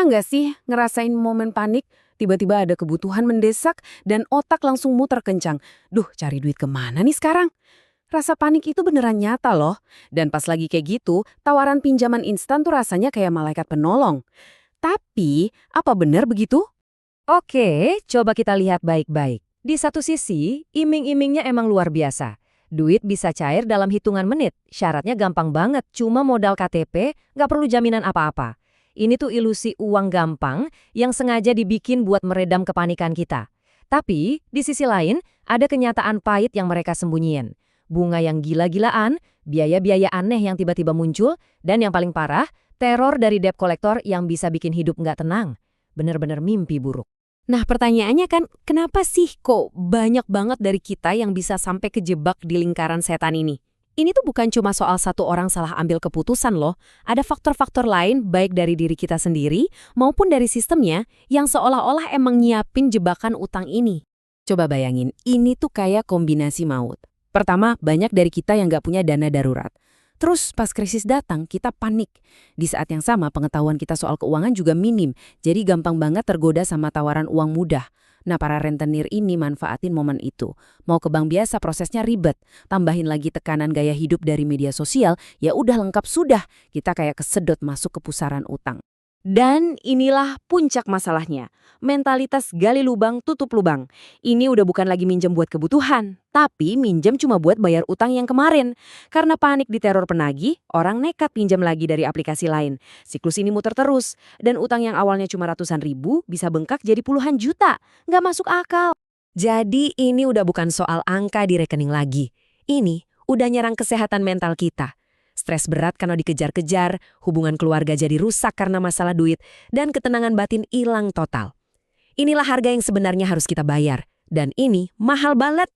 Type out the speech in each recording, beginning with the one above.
Pernah nggak sih ngerasain momen panik, tiba-tiba ada kebutuhan mendesak, dan otak langsung muter kencang? Duh, cari duit kemana nih sekarang? Rasa panik itu beneran nyata loh. Dan pas lagi kayak gitu, tawaran pinjaman instan tuh rasanya kayak malaikat penolong. Tapi, apa bener begitu? Oke, coba kita lihat baik-baik. Di satu sisi, iming-imingnya emang luar biasa. Duit bisa cair dalam hitungan menit. Syaratnya gampang banget, cuma modal KTP, nggak perlu jaminan apa-apa. Ini tuh ilusi uang gampang yang sengaja dibikin buat meredam kepanikan kita. Tapi, di sisi lain, ada kenyataan pahit yang mereka sembunyiin. Bunga yang gila-gilaan, biaya-biaya aneh yang tiba-tiba muncul, dan yang paling parah, teror dari debt collector yang bisa bikin hidup nggak tenang. Bener-bener mimpi buruk. Nah, pertanyaannya kan, kenapa sih kok banyak banget dari kita yang bisa sampai kejebak di lingkaran setan ini? Ini tuh bukan cuma soal satu orang salah ambil keputusan loh. Ada faktor-faktor lain baik dari diri kita sendiri maupun dari sistemnya yang seolah-olah emang nyiapin jebakan utang ini. Coba bayangin, ini tuh kayak kombinasi maut. Pertama, banyak dari kita yang nggak punya dana darurat. Terus pas krisis datang, kita panik. Di saat yang sama, pengetahuan kita soal keuangan juga minim, jadi gampang banget tergoda sama tawaran uang mudah. Nah, para rentenir ini manfaatin momen itu. Mau ke bank biasa prosesnya ribet, tambahin lagi tekanan gaya hidup dari media sosial, ya udah lengkap sudah. Kita kayak kesedot masuk ke pusaran utang. Dan inilah puncak masalahnya. Mentalitas gali lubang tutup lubang. Ini udah bukan lagi minjem buat kebutuhan, tapi minjem cuma buat bayar utang yang kemarin. Karena panik di teror penagih, orang nekat pinjam lagi dari aplikasi lain. Siklus ini muter terus, dan utang yang awalnya cuma ratusan ribu bisa bengkak jadi puluhan juta. Nggak masuk akal. Jadi ini udah bukan soal angka di rekening lagi. Ini udah nyerang kesehatan mental kita. Stres berat karena dikejar-kejar, hubungan keluarga jadi rusak karena masalah duit, dan ketenangan batin hilang total. Inilah harga yang sebenarnya harus kita bayar. Dan ini mahal banget.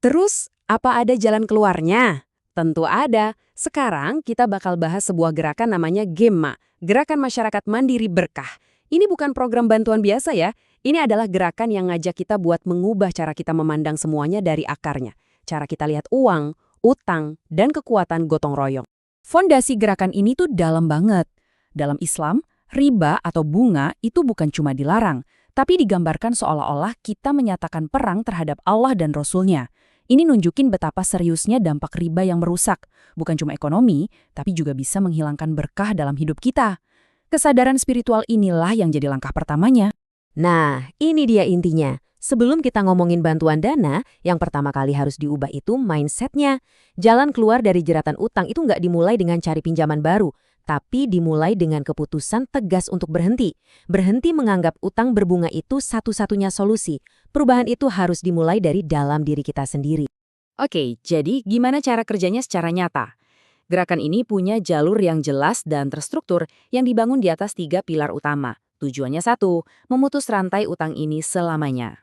Terus, apa ada jalan keluarnya? Tentu ada. Sekarang kita bakal bahas sebuah gerakan namanya Gemma, Gerakan Masyarakat Mandiri Berkah. Ini bukan program bantuan biasa ya. Ini adalah gerakan yang ngajak kita buat mengubah cara kita memandang semuanya dari akarnya. Cara kita lihat uang, utang, dan kekuatan gotong royong. Fondasi gerakan ini tuh dalam banget. Dalam Islam, riba atau bunga itu bukan cuma dilarang, tapi digambarkan seolah-olah kita menyatakan perang terhadap Allah dan Rasul-Nya. Ini nunjukin betapa seriusnya dampak riba yang merusak, bukan cuma ekonomi, tapi juga bisa menghilangkan berkah dalam hidup kita. Kesadaran spiritual inilah yang jadi langkah pertamanya. Nah, ini dia intinya. Sebelum kita ngomongin bantuan dana, yang pertama kali harus diubah itu mindset-nya. Jalan keluar dari jeratan utang itu nggak dimulai dengan cari pinjaman baru, tapi dimulai dengan keputusan tegas untuk berhenti. Berhenti menganggap utang berbunga itu satu-satunya solusi. Perubahan itu harus dimulai dari dalam diri kita sendiri. Oke, jadi gimana cara kerjanya secara nyata? Gerakan ini punya jalur yang jelas dan terstruktur yang dibangun di atas 3 pilar utama. Tujuannya satu, memutus rantai utang ini selamanya.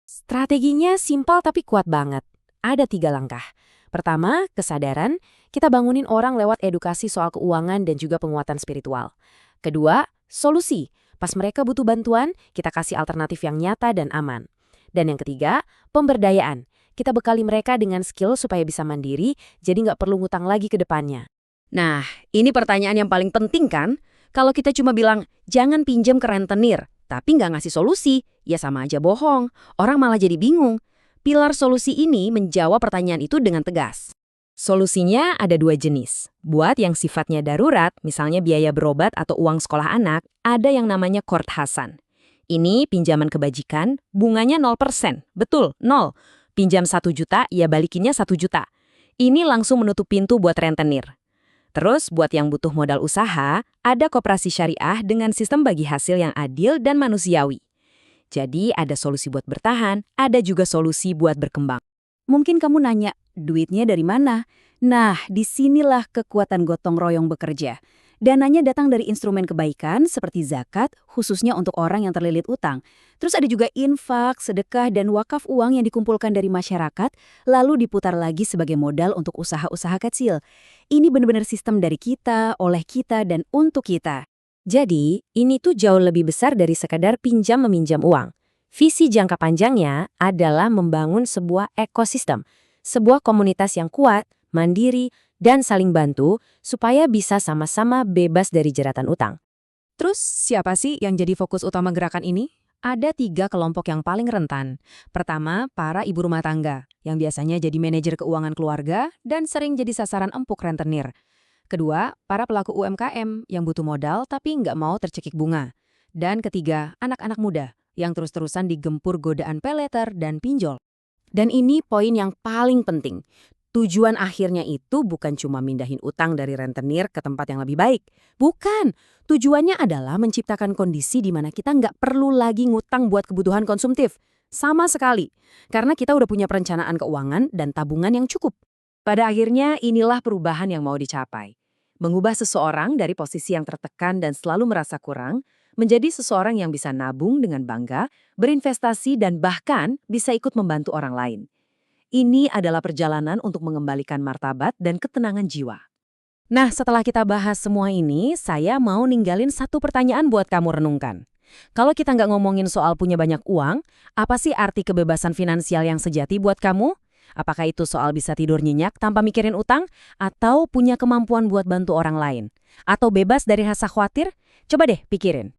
Strateginya simpel tapi kuat banget. Ada 3 langkah. Pertama, kesadaran. Kita bangunin orang lewat edukasi soal keuangan dan juga penguatan spiritual. Kedua, solusi. Pas mereka butuh bantuan, kita kasih alternatif yang nyata dan aman. Dan yang ketiga, pemberdayaan. Kita bekali mereka dengan skill supaya bisa mandiri, jadi nggak perlu ngutang lagi ke depannya. Nah, ini pertanyaan yang paling penting kan? Kalau kita cuma bilang, jangan pinjam ke rentenir, tapi nggak ngasih solusi, ya sama aja bohong. Orang malah jadi bingung. Pilar solusi ini menjawab pertanyaan itu dengan tegas. Solusinya ada 2 jenis. Buat yang sifatnya darurat, misalnya biaya berobat atau uang sekolah anak, ada yang namanya Qard Hasan. Ini pinjaman kebajikan, bunganya 0%. Betul, 0. Pinjam 1 juta, ya balikinnya 1 juta. Ini langsung menutup pintu buat rentenir. Terus, buat yang butuh modal usaha, ada koperasi syariah dengan sistem bagi hasil yang adil dan manusiawi. Jadi, ada solusi buat bertahan, ada juga solusi buat berkembang. Mungkin kamu nanya, duitnya dari mana? Nah, disinilah kekuatan gotong royong bekerja. Dananya datang dari instrumen kebaikan seperti zakat, khususnya untuk orang yang terlilit utang. Terus ada juga infak, sedekah, dan wakaf uang yang dikumpulkan dari masyarakat, lalu diputar lagi sebagai modal untuk usaha-usaha kecil. Ini benar-benar sistem dari kita, oleh kita, dan untuk kita. Jadi, ini tuh jauh lebih besar dari sekadar pinjam-meminjam uang. Visi jangka panjangnya adalah membangun sebuah ekosistem, sebuah komunitas yang kuat, mandiri, dan saling bantu supaya bisa sama-sama bebas dari jeratan utang. Terus siapa sih yang jadi fokus utama gerakan ini? Ada 3 kelompok yang paling rentan. Pertama, para ibu rumah tangga, yang biasanya jadi manajer keuangan keluarga dan sering jadi sasaran empuk rentenir. Kedua, para pelaku UMKM yang butuh modal tapi nggak mau tercekik bunga. Dan ketiga, anak-anak muda yang terus-terusan digempur godaan paylater dan pinjol. Dan ini poin yang paling penting. Tujuan akhirnya itu bukan cuma mindahin utang dari rentenir ke tempat yang lebih baik. Bukan. Tujuannya adalah menciptakan kondisi di mana kita nggak perlu lagi ngutang buat kebutuhan konsumtif. Sama sekali. Karena kita udah punya perencanaan keuangan dan tabungan yang cukup. Pada akhirnya inilah perubahan yang mau dicapai. Mengubah seseorang dari posisi yang tertekan dan selalu merasa kurang, menjadi seseorang yang bisa nabung dengan bangga, berinvestasi dan bahkan bisa ikut membantu orang lain. Ini adalah perjalanan untuk mengembalikan martabat dan ketenangan jiwa. Nah, setelah kita bahas semua ini, saya mau ninggalin satu pertanyaan buat kamu renungkan. Kalau kita nggak ngomongin soal punya banyak uang, apa sih arti kebebasan finansial yang sejati buat kamu? Apakah itu soal bisa tidur nyenyak tanpa mikirin utang? Atau punya kemampuan buat bantu orang lain? Atau bebas dari rasa khawatir? Coba deh pikirin.